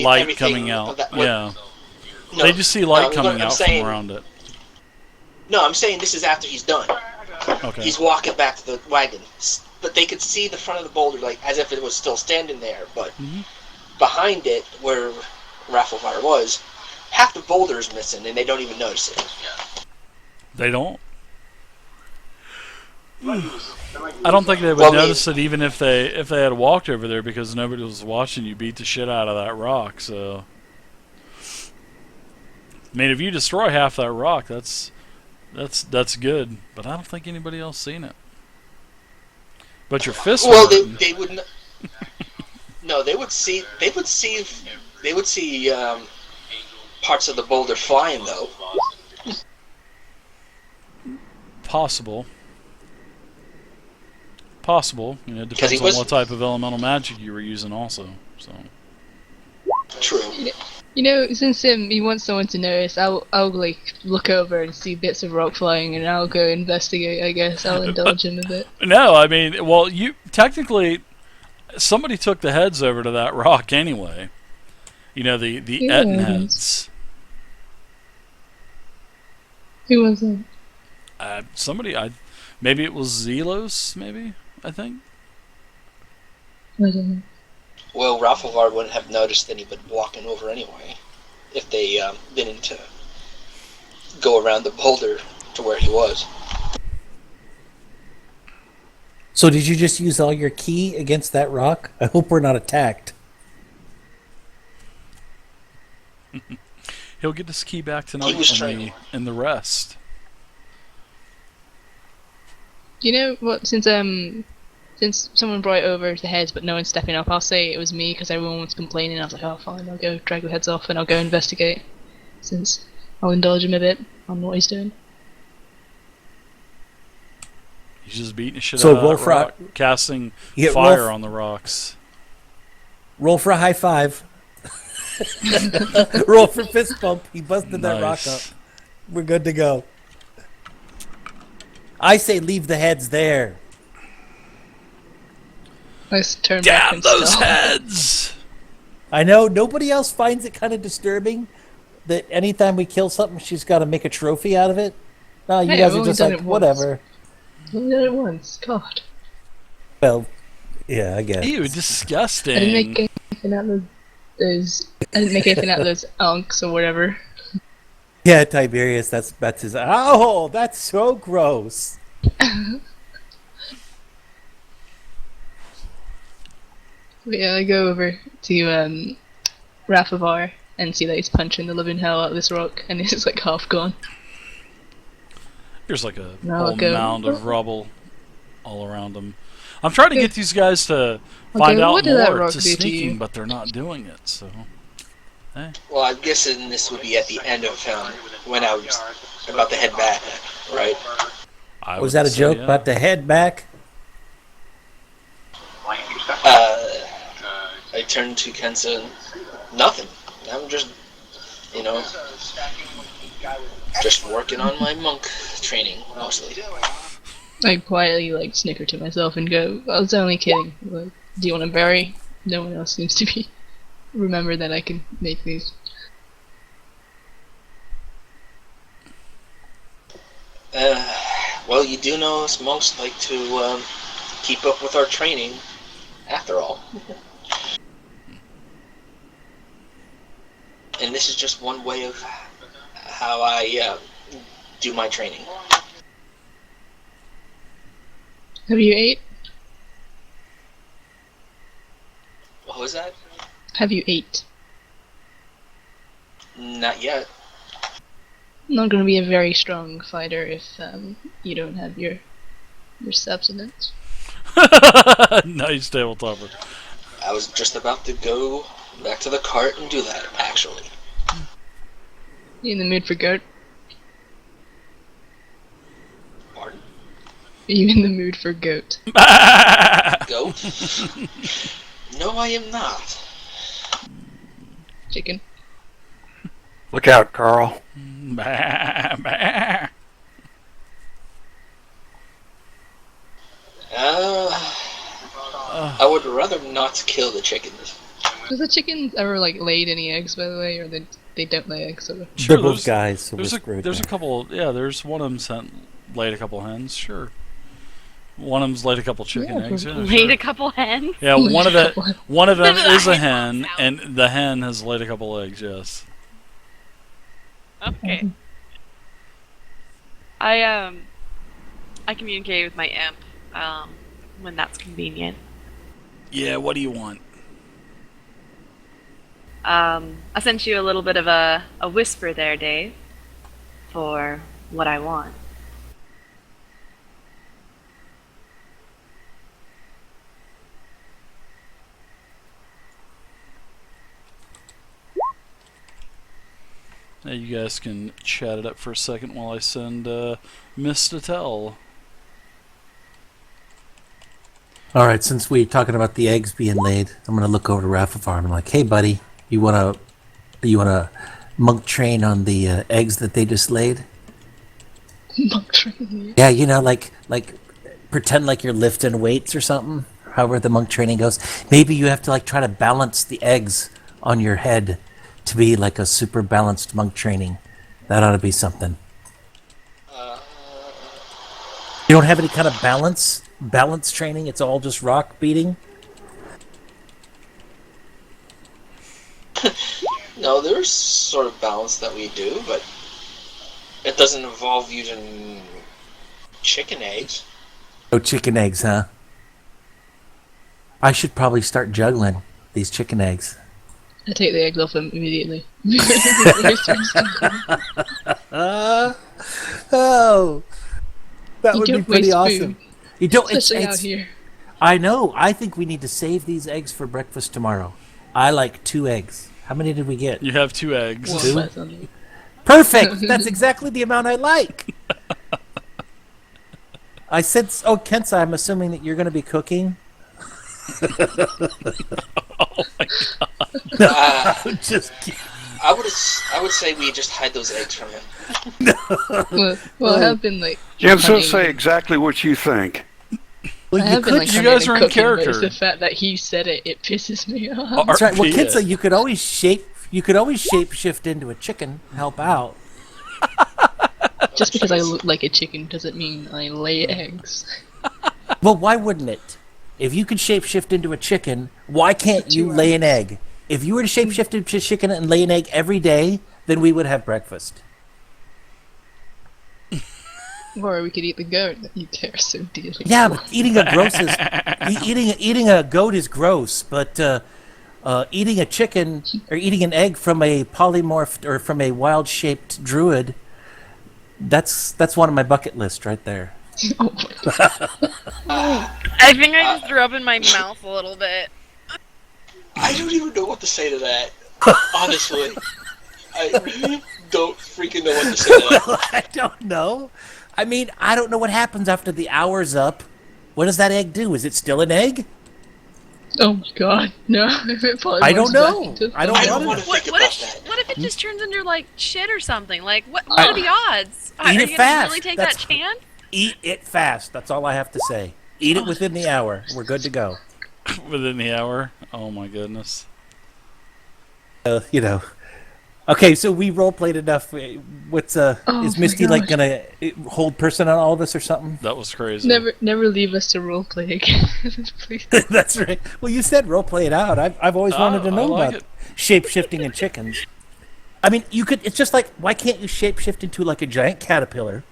light coming out. Yeah. No, They just see light no, coming I'm out saying, from around it. No, I'm saying this is after he's done. Okay. He's walking back to the wagon, but they could see the front of the boulder like as if it was still standing there. But behind it, where Rafflevar was, half the boulder is missing, and they don't even notice it. They don't. I don't think they would notice it even if they had walked over there, because nobody was watching you beat the shit out of that rock. So, I mean, if you destroy half that rock, that's good. But I don't think anybody else seen it. But your fist. Well, they would. No, they would see. They would see. They would see parts of the boulder flying, though. Possible. You know, it depends on what type of elemental magic you were using, also. So. True. You know, since he wants someone to notice, I'll like look over and see bits of rock flying, and I'll go investigate. I guess I'll indulge him a bit. No, I mean, well, you technically somebody took the heads over to that rock anyway. You know, the Etten heads. Who was it? Somebody. Maybe it was Zelos. Maybe, I think. I don't know. Well, Rafflevar wouldn't have noticed anybody walking over anyway, if they didn't go around the boulder to where he was. So did you just use all your ki against that rock? I hope we're not attacked. He'll get his key back tonight in the rest. You know what? Since someone brought it over the heads, but no one's stepping up, I'll say it was me because everyone was complaining. I was like, oh, fine, I'll go drag the heads off and I'll go investigate. Since I'll indulge him a bit on what he's doing. He's just beating the shit out of that rock, casting fire on the rocks. Roll for a high five. Roll for fist bump. He busted that rock up. We're good to go. I say leave the heads there. Let's turn Damn back those heads! I know nobody else finds it kind of disturbing that anytime we kill something, she's got to make a trophy out of it. No, you guys are just like, whatever. I've only done it once. God. Well, yeah, I guess. Ew, disgusting. I didn't make anything out of those. I didn't make anything out of those unks or whatever. Yeah, Tiberius. That's his. Oh, that's so gross. Yeah, I go over to Rafavar and see that he's punching the living hell out of this rock, and it's like half gone. There's like a whole mound of rubble all around them. I'm trying to get these guys to find out more to sneaking, but they're not doing it. So, hey. Well, I'm guessing this would be at the end of when I was about to head back, right? Was that a joke about to head back? I turned to Kensa and nothing. I'm just, just working on my monk training, mostly. I quietly, snicker to myself and go, I was only kidding. Like, do you want to bury? No one else seems to be. Remember that I can make these. Well, you do know us most like to keep up with our training, after all. And this is just one way of how I do my training. Have you ate? What was that? Have you ate? Not yet. I'm not going to be a very strong fighter if you don't have your substance. Nice tabletopper. I was just about to go back to the cart and do that, actually. You in the mood for goat? Pardon? Are you in the mood for goat? Goat? No, I am not. Chicken. Look out, Carl. I would rather not kill the chickens. Does the chickens ever laid any eggs, by the way, or they don't lay eggs? Sort of? Sure, They're both guys. So there's a couple. Yeah, there's one of them laid a couple hens. Sure. One of them's laid a couple chicken eggs. Yeah, laid a couple hens. Yeah, one of them is a hen, and the hen has laid a couple eggs. Yes. Okay. I communicate with my imp when that's convenient. Yeah. What do you want? I sent you a little bit of a whisper there, Dave, for what I want. Now you guys can chat it up for a second while I send Miss to tell. All right, since we're talking about the eggs being laid, I'm gonna look over to Raffle Farm and like, hey, buddy, you wanna monk train on the eggs that they just laid? Monk train. Yeah, like pretend like you're lifting weights or something. However the monk training goes. Maybe you have to try to balance the eggs on your head to be like a super balanced monk training. That ought to be something. You don't have any kind of balance training? It's all just rock beating? No, there's sort of balance that we do, but it doesn't involve using chicken eggs. Oh, chicken eggs, huh? I should probably start juggling these chicken eggs. I take the eggs off them immediately. Oh, that would be pretty awesome. Food. You don't. Especially out here. I know. I think we need to save these eggs for breakfast tomorrow. I like 2 eggs. How many did we get? You have 2 eggs. 2? Perfect. That's exactly the amount I like. I said, "Oh, Kensa, I'm assuming that you're going to be cooking." Oh my god! No, just kidding. I would say we just hide those eggs from him. Well, I have been Jensen, say exactly what you think. Well, you guys are in character. But it's the fact that he said it pisses me off. That's right. Well, Kensa, you could always shape shift into a chicken, help out. Just because I look like a chicken doesn't mean I lay eggs. Well, why wouldn't it? If you could shapeshift into a chicken, why can't you lay an egg? If you were to shapeshift into a chicken and lay an egg every day, then we would have breakfast. Or we could eat the goat. They're so delicious. Yeah, but eating a goat is gross, but eating a chicken or eating an egg from a polymorphed or from a wild-shaped druid, that's one on my bucket list right there. Oh my god. I think I just threw up in my mouth a little bit. I don't even know what to say to that. Honestly. I really don't freaking know what to say to that. Well, I don't know. I mean, I don't know what happens after the hour's up. What does that egg do? Is it still an egg? Oh my god, no. I don't know. I don't want to think about that. What if it just turns into shit or something? What are the odds? Eat it you fast. Really take That's that chance? Eat it fast. That's all I have to say. Eat it within the hour. We're good to go. Within the hour? Oh my goodness. Okay, so we role-played enough. Is Misty gonna hold person on all of us or something? That was crazy. Never leave us to roleplay again, please. That's right. Well, you said roleplay it out. I've always wanted to know about shape-shifting in chickens. I mean, you could. It's just why can't you shape-shift into a giant caterpillar,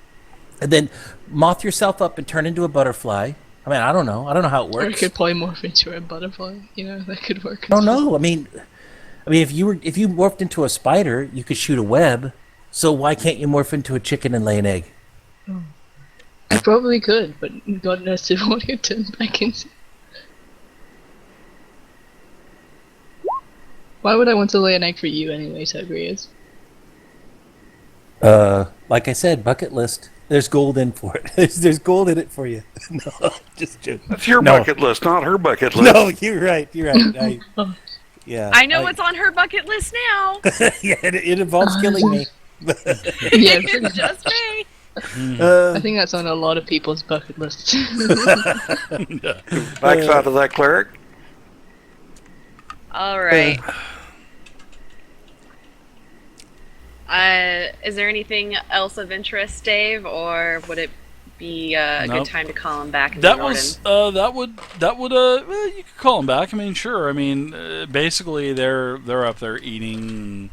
and then moth yourself up and turn into a butterfly? I mean, I don't know. I don't know how it works. Or you could polymorph into a butterfly. That could work. I don't know. I mean, if you morphed into a spider, you could shoot a web. So why can't you morph into a chicken and lay an egg? Oh. I probably could, but God knows if I want to turn back into. Why would I want to lay an egg for you anyway, Tiberius? Like I said, bucket list. There's gold in for it. There's gold in it for you. No, just joking. That's your bucket list, not her bucket list. No, you're right. You're right. I know what's on her bucket list now. Yeah, it involves killing me. Yeah, it's just me. I think that's on a lot of people's bucket lists. Backside of that cleric? All right. Is there anything else of interest, Dave, or would it be a good time to call him back? That would you could call him back. I mean, sure. I mean, basically they're up there eating,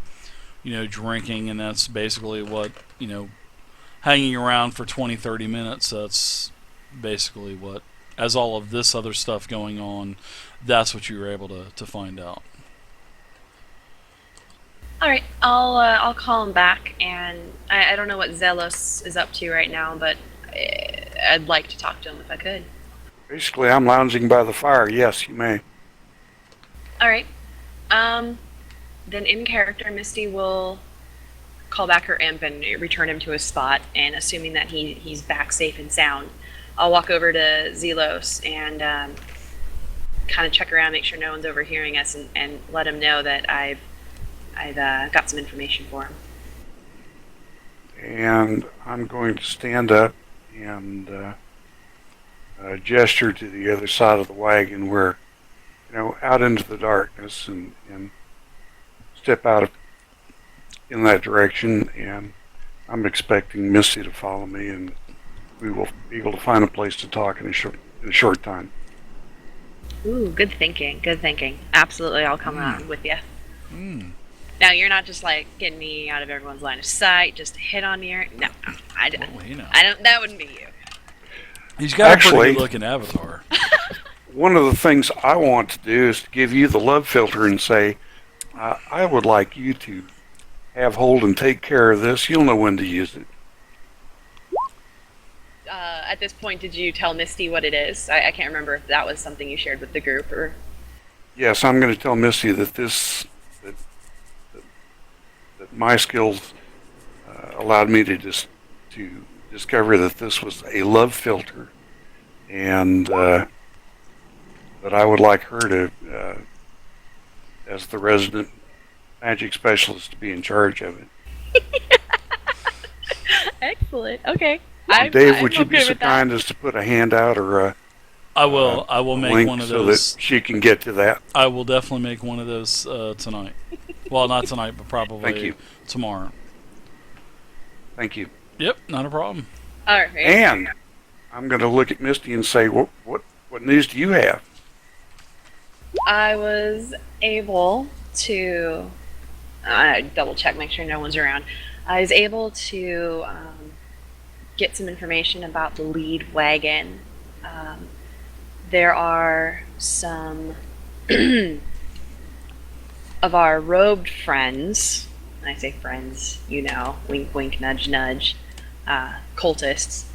and, drinking, and that's basically what, hanging around for 20, 30 minutes. That's basically what, as all of this other stuff going on, that's what you were able to find out. All right, I'll call him back, and I don't know what Zelos is up to right now, but I'd like to talk to him if I could. Basically, I'm lounging by the fire. Yes, you may. All right. Then in character, Misty will call back her imp and return him to his spot, and assuming that he's back safe and sound, I'll walk over to Zelos and kind of check around, make sure no one's overhearing us, and let him know that I've got some information for him. And I'm going to stand up and gesture to the other side of the wagon where, out into the darkness, and step out in that direction. And I'm expecting Misty to follow me, and we will be able to find a place to talk in a short time. Ooh, good thinking. Good thinking. Absolutely, I'll come around with you. Now, you're not just like getting me out of everyone's line of sight, just to hit on me. No, I don't. That wouldn't be you. He's got a pretty good-looking avatar. One of the things I want to do is to give you the love filter and say, I would like you to have hold and take care of this. You'll know when to use it. At this point, did you tell Misty what it is? I can't remember if that was something you shared with the group or. Yes, I'm going to tell Misty that that my skills allowed me to discover that this was a love filter, and that I would like her to, as the resident magic specialist, to be in charge of it. Excellent. Okay. Dave, would you be so kind as to put a hand out or a I will make one of those so that she can get to that. I will definitely make one of those tonight. Well, not tonight, but probably tomorrow. Thank you. Yep, not a problem. All right. And I'm going to look at Misty and say, what news do you have? I was able to double check, make sure no one's around. I was able to get some information about the lead wagon. There are some of our robed friends, and I say friends, wink wink, nudge nudge, cultists,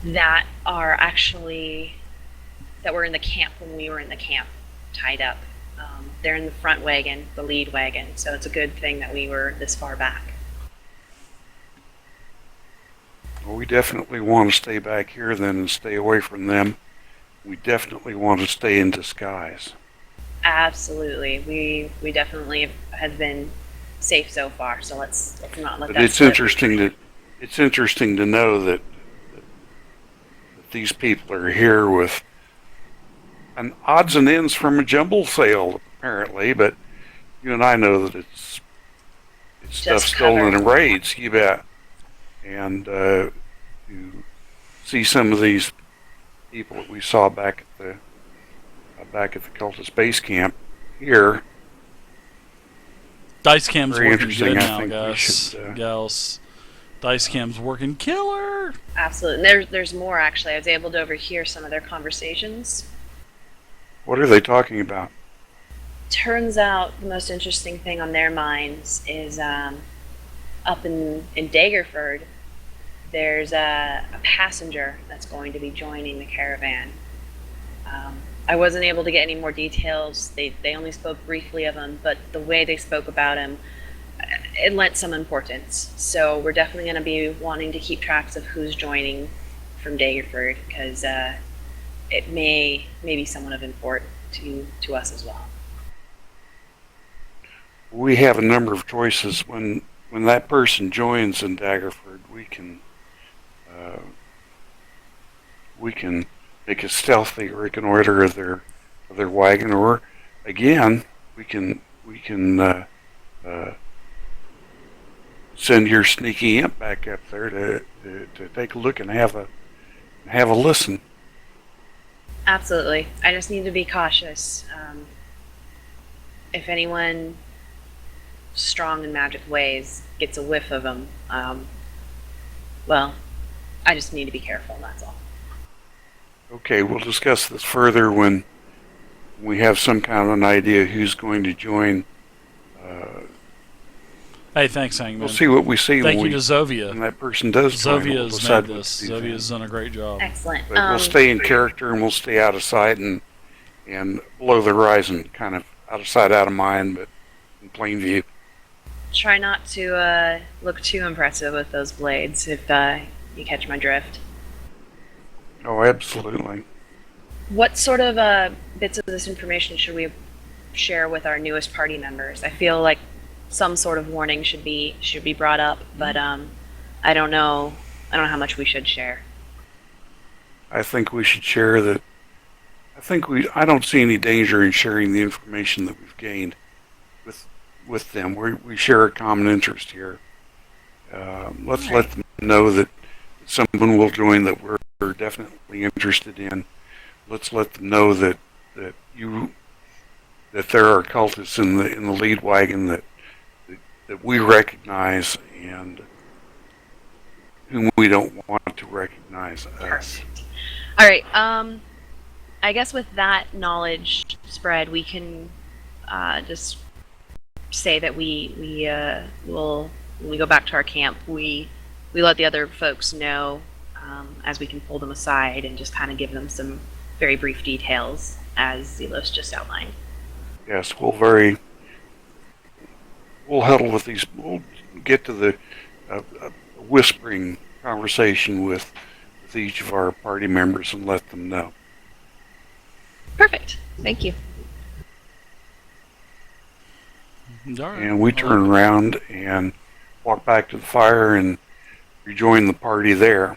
that were in the camp when we were in the camp, tied up. They're in the front wagon, the lead wagon, so it's a good thing that we were this far back. Well, we definitely want to stay back here then and stay away from them. We definitely want to stay in disguise. Absolutely. We definitely have been safe so far, so let's not let that. But it's interesting to know that these people are here with an odds and ends from a jumble sale, apparently, but you and I know that it's stuff stolen in raids, you bet. And to see some of these people that we saw back at the cultist base camp here. Dice cam's working good now, guys. Gals. Dice cam's working killer. Absolutely. And there's more, actually. I was able to overhear some of their conversations. What are they talking about? Turns out the most interesting thing on their minds is up in Daggerford, there's a passenger that's going to be joining the caravan. I wasn't able to get any more details. They only spoke briefly of him, but the way they spoke about him, it lent some importance. So we're definitely going to be wanting to keep tracks of who's joining from Daggerford, because it may be someone of import to us as well. We have a number of choices. When that person joins in Daggerford, we can make a stealthy reconnoiter of their wagon, or again, we can send your sneaky imp back up there to take a look and have a listen. Absolutely. I just need to be cautious. If anyone strong in magic ways gets a whiff of them, well, I just need to be careful, that's all. Okay, we'll discuss this further when we have some kind of an idea who's going to join. Hey, thanks, Hangman. We'll see what we see Thank when you to Zovia. when that person does join. We'll Zovia's decide made what this. to do Zovia's then. done a great job. Excellent. But we'll stay in character and we'll stay out of sight and below the horizon, kind of out of sight, out of mind, but in plain view. Try not to look too impressive with those blades, if you catch my drift. Oh, absolutely. What sort of bits of this information should we share with our newest party members? I feel like some sort of warning should be brought up, but I don't know how much we should share. I think we should share that. I don't see any danger in sharing the information that we've gained with them. We share a common interest here. Let's let them know that someone will join that we're definitely interested in. Let's let them know that there are cultists in the lead wagon that we recognize and whom we don't want to recognize us. All right. I guess with that knowledge spread, we can just say that we will, when we go back to our camp, we let the other folks know as we can pull them aside and just kind of give them some very brief details as Zelos just outlined. Yes, we'll huddle with these. We'll get to the whispering conversation with each of our party members and let them know. Perfect. Thank you. Right. And we turn around and walk back to the fire and rejoin the party there.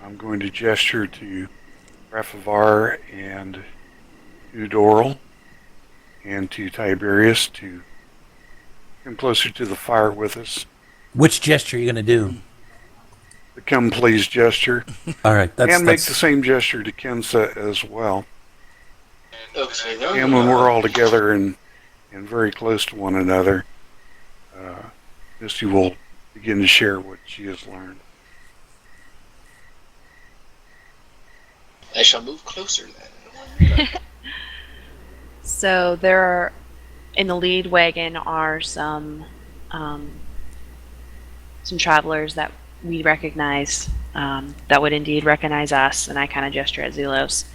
I'm going to gesture to Rafavar and to Doral and to Tiberius to come closer to the fire with us. Which gesture are you going to do? The come please gesture. All right. And make the same gesture to Kensa as well. Okay, And when we're all together and very close to one another, Misty will begin to share what she has learned. I shall move closer then. So there are, in the lead wagon are some travelers that we recognize, that would indeed recognize us, and I kind of gesture at Zelos.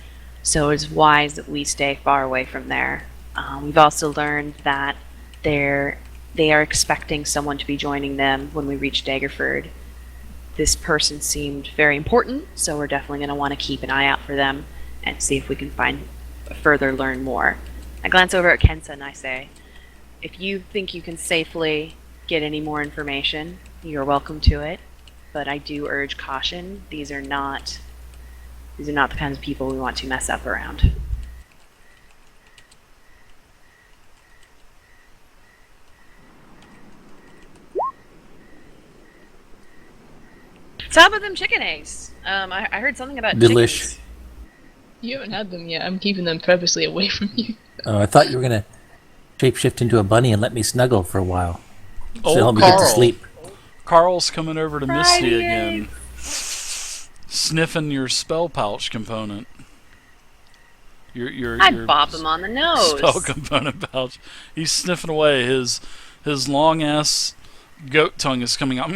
So it's wise that we stay far away from there. We've also learned that they are expecting someone to be joining them when we reach Daggerford. This person seemed very important, so we're definitely going to want to keep an eye out for them and see if we can further learn more. I glance over at Kensa and I say, if you think you can safely get any more information, you're welcome to it, but I do urge caution. These are not the kinds of people we want to mess up around. So how about them chicken eggs? I heard something about Delish. chickens. You haven't had them yet. I'm keeping them purposely away from you. Oh, I thought you were going to shapeshift into a bunny and let me snuggle for a while. So Oh, help me get to Carl. sleep. Carl's coming over to Misty Friday. again, sniffing your spell pouch component. Your I'd bop him on the nose. spell component pouch. He's sniffing away. His long ass goat tongue is coming out.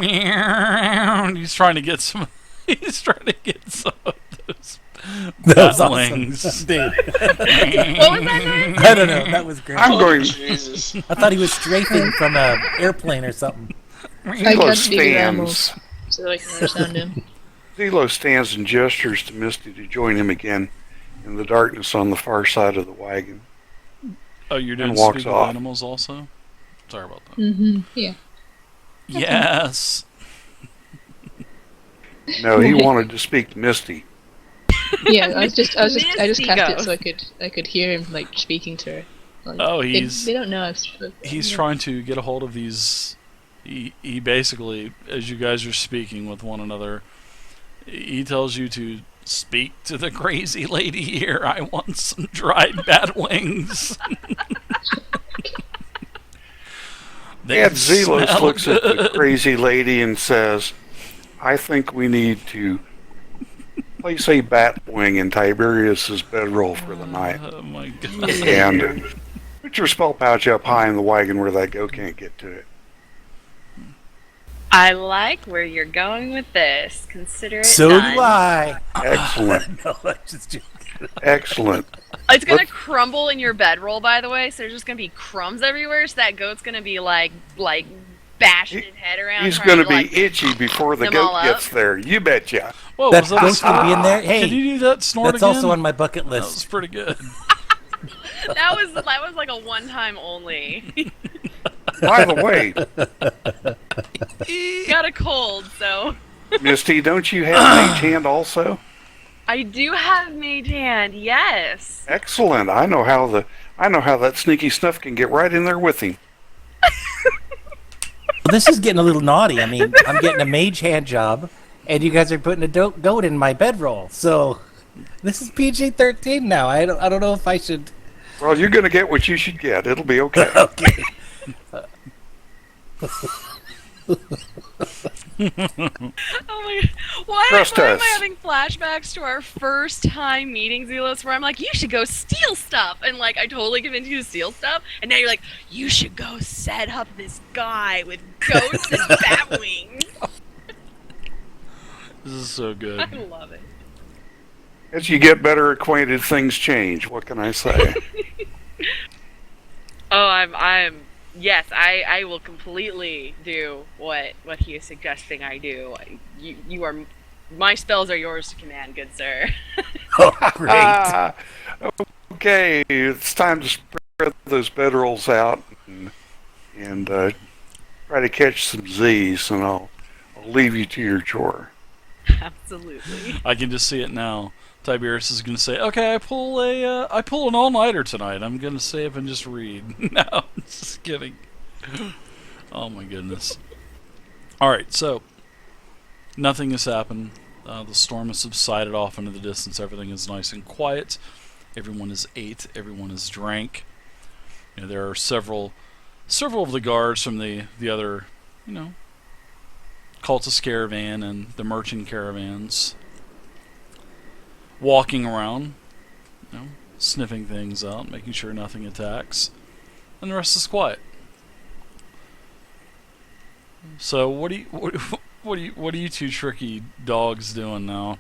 He's trying to get some. He's trying to get some of those That was awesome. wings. Dude. What was that noise? I don't know. That was great. I'm going. Jesus. I thought he was strafing from an airplane or something. I Zelo can't speak of animals, stands. so I can understand him. Zelo stands and gestures to Misty to join him again in the darkness on the far side of the wagon. Oh, you're doing And walks speak of off. animals also? Sorry about that. Mm-hmm. Yeah. Yes. No, he wanted to speak to Misty. Yeah, I just cast Misty it so ghost. I could hear him like speaking to her. Like, Oh, they don't know I've spoken. he's trying to get a hold of these. He basically, as you guys are speaking with one another, he tells you to speak to the crazy lady here. I want some dried bat wings. And Zelos looks at the crazy lady and says, I think we need to place a bat wing in Tiberius's bedroll for the night. Oh my god. And put your spell pouch up high in the wagon where that goat can't get to it. I like where you're going with this. Consider it So done. do I. Excellent. No, I just Excellent. It's gonna crumble in your bedroll, by the way. So there's just gonna be crumbs everywhere. So that goat's gonna be like bashing his head around. He's going to be itchy before the them goat all up. gets there. You betcha. Whoa, That was that ghost could be in there. Hey, Can you do that snort that's again? also on my bucket That was list. pretty good. That was like a one-time only. By the way, Got a cold, so Misty, don't you have Mage Hand also? I do have mage hand. Yes. Excellent. I know how that sneaky snuff can get right in there with him. This is getting a little naughty. I mean, I'm getting a mage hand job, and you guys are putting a goat in my bedroll. So this is PG-13 now. I don't know if I should. Well, you're going to get what you should get. It'll be okay. Okay. Oh my god. Why Trust am I us. having flashbacks to our first time meeting Zelos where I'm like, you should go steal stuff, and like I totally convinced you to steal stuff, and now you're like, you should go set up this guy with goats and bat wings. This is so good. I love it. As you get better acquainted, things change. What can I say? Oh, I'm yes, I will completely do what he is suggesting I do. You are, my spells are yours to command, good sir. Oh, great. Okay, it's time to spread those bedrolls out and try to catch some Z's, and I'll leave you to your chore. Absolutely. I can just see it now. Tiberius is going to say, "Okay, I pull an all-nighter tonight. I'm going to stay up and just read." No, I'm just kidding. Oh my goodness. All right, so nothing has happened. The storm has subsided off into the distance. Everything is nice and quiet. Everyone has ate. Everyone has drank. You know, there are several of the guards from the other, cultist caravan and the merchant caravans walking around, sniffing things out, making sure nothing attacks, and the rest is quiet. So what are you two tricky dogs doing now?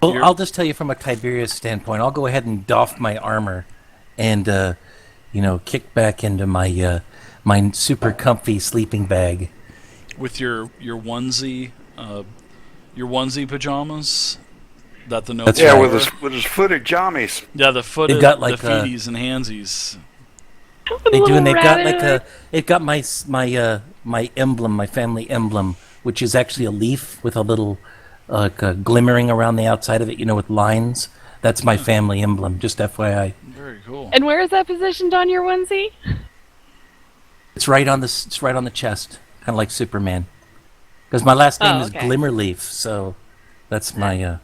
Well, I'll just tell you from a Tiberius standpoint. I'll go ahead and doff my armor, and kick back into my my super comfy sleeping bag With your onesie pajamas. That the nobles Yeah, wear? with his footed jammies. Yeah, the footed, They've got like the feeties and handsies. They do, and they've got like it got my emblem, my family emblem, which is actually a leaf with a little glimmering around the outside of it, with lines. That's my family emblem, just FYI. Very cool. And where is that positioned on your onesie? It's right on the chest, kind of like Superman. Because my last name is okay. Glimmerleaf, so that's my.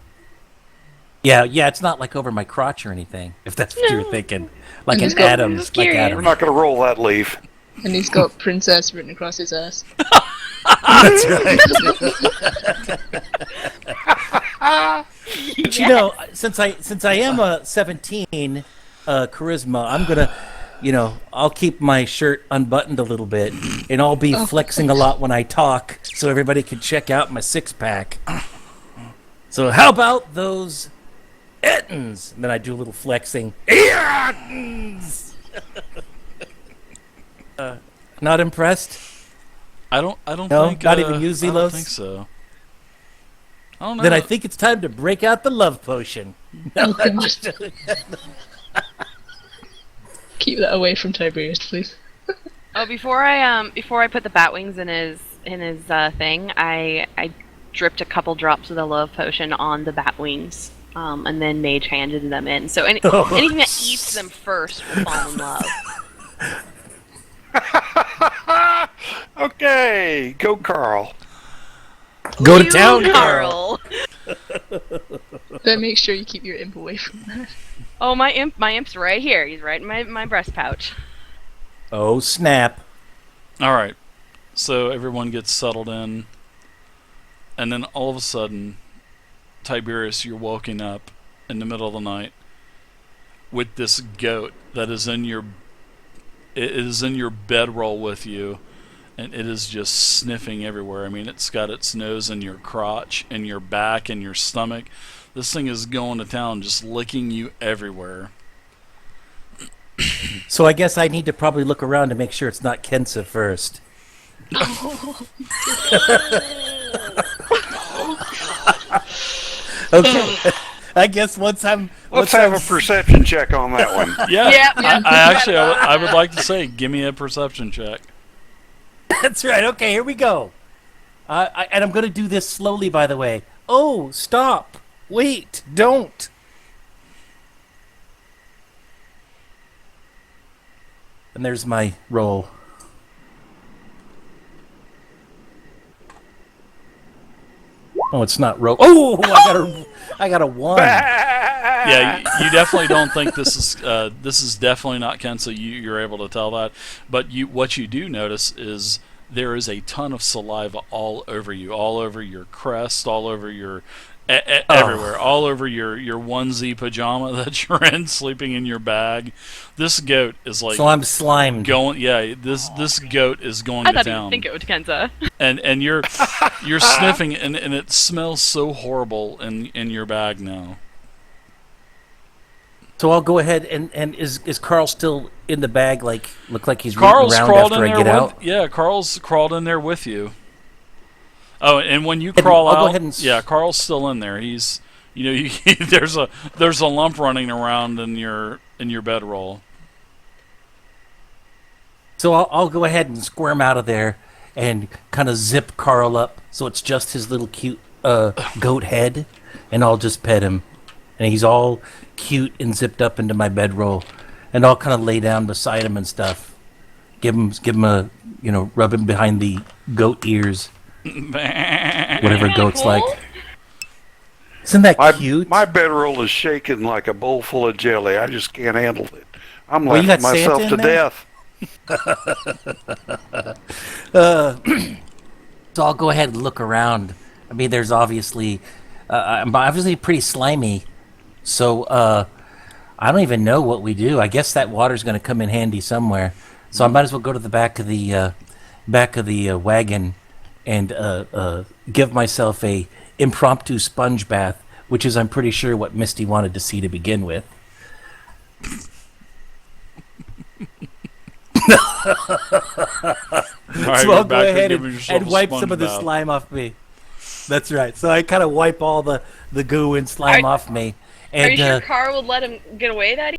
Yeah, it's not like over my crotch or anything, if that's what you were thinking. Like He's an got- Adams, like We're Adam. not going to roll that leaf. And he's got princess written across his ass. That's right. But since I am a 17 charisma, I'm gonna, I'll keep my shirt unbuttoned a little bit, and I'll be flexing a lot when I talk, so everybody can check out my six pack. So how about those Ettins? And then I do a little flexing. Ettins! Not impressed? I don't No, think not even you, I Zelos? don't think so. I don't know. Then I think it's time to break out the love potion. No, I'm just Keep that away from Tiberius, please. Oh, before I put the bat wings in his thing, I dripped a couple drops of the love potion on the bat wings, and then mage handed them in. So anything that eats them first will fall in love. Okay, go Carl. Go to You, town, Carl. But make sure you keep your imp away from that. Oh, my imp's right here. He's right in my breast pouch. Oh, snap. All right. So everyone gets settled in, and then all of a sudden, Tiberius, you're woken up in the middle of the night with this goat that is in your bedroll with you, and it is just sniffing everywhere. I mean, it's got its nose in your crotch, in your back, in your stomach. This thing is going to town, just licking you everywhere. So I guess I need to probably look around to make sure it's not Kensa first. Okay. I guess Let's have a perception check on that one. Yeah, Yeah. I would like to say, give me a perception check. That's right. Okay, here we go. And I'm going to do this slowly, by the way. Oh, stop. Wait, don't. And there's my roll. Oh, it's not roll. Oh, I got a 1. Yeah, you definitely don't think this is definitely not Ken, so you're able to tell that. But what you do notice is there is a ton of saliva all over you, all over your crest, all over your everywhere, all over your onesie pajama that you're in, sleeping in your bag. This goat is like, so I'm slimed. This goat is going I to thought town. you'd think it was Kenza. And you're sniffing, and it smells so horrible in your bag now. So I'll go ahead and is Carl still in the bag? Like, look like he's Carl's rooting around crawled after in I there get out. Yeah, Carl's crawled in there with you. Oh, and when you crawl I'll go out, ahead and yeah, Carl's still in there. He's, there's a lump running around in your bedroll. So I'll go ahead and squirm out of there and kind of zip Carl up so it's just his little cute goat head, and I'll just pet him. And he's all cute and zipped up into my bedroll, and I'll kind of lay down beside him and stuff. Give him a, rub him behind the goat ears. Whatever goats like. Isn't that cute? My bedroll is shaking like a bowl full of jelly. I just can't handle it. I'm Well, you laughing got myself Santa to in death. So I'll go ahead and look around. I mean, there's obviously, I'm obviously pretty slimy. So I don't even know what we do. I guess that water's going to come in handy somewhere. So I might as well go to the back of the wagon and give myself a impromptu sponge bath, which is, I'm pretty sure, what Misty wanted to see to begin with. Right, So I'll go ahead give and yourself a wipe sponge some of the bath. slime off me. That's right. So I kind of wipe all the goo and slime off me. Are And you sure Carl would let him get away that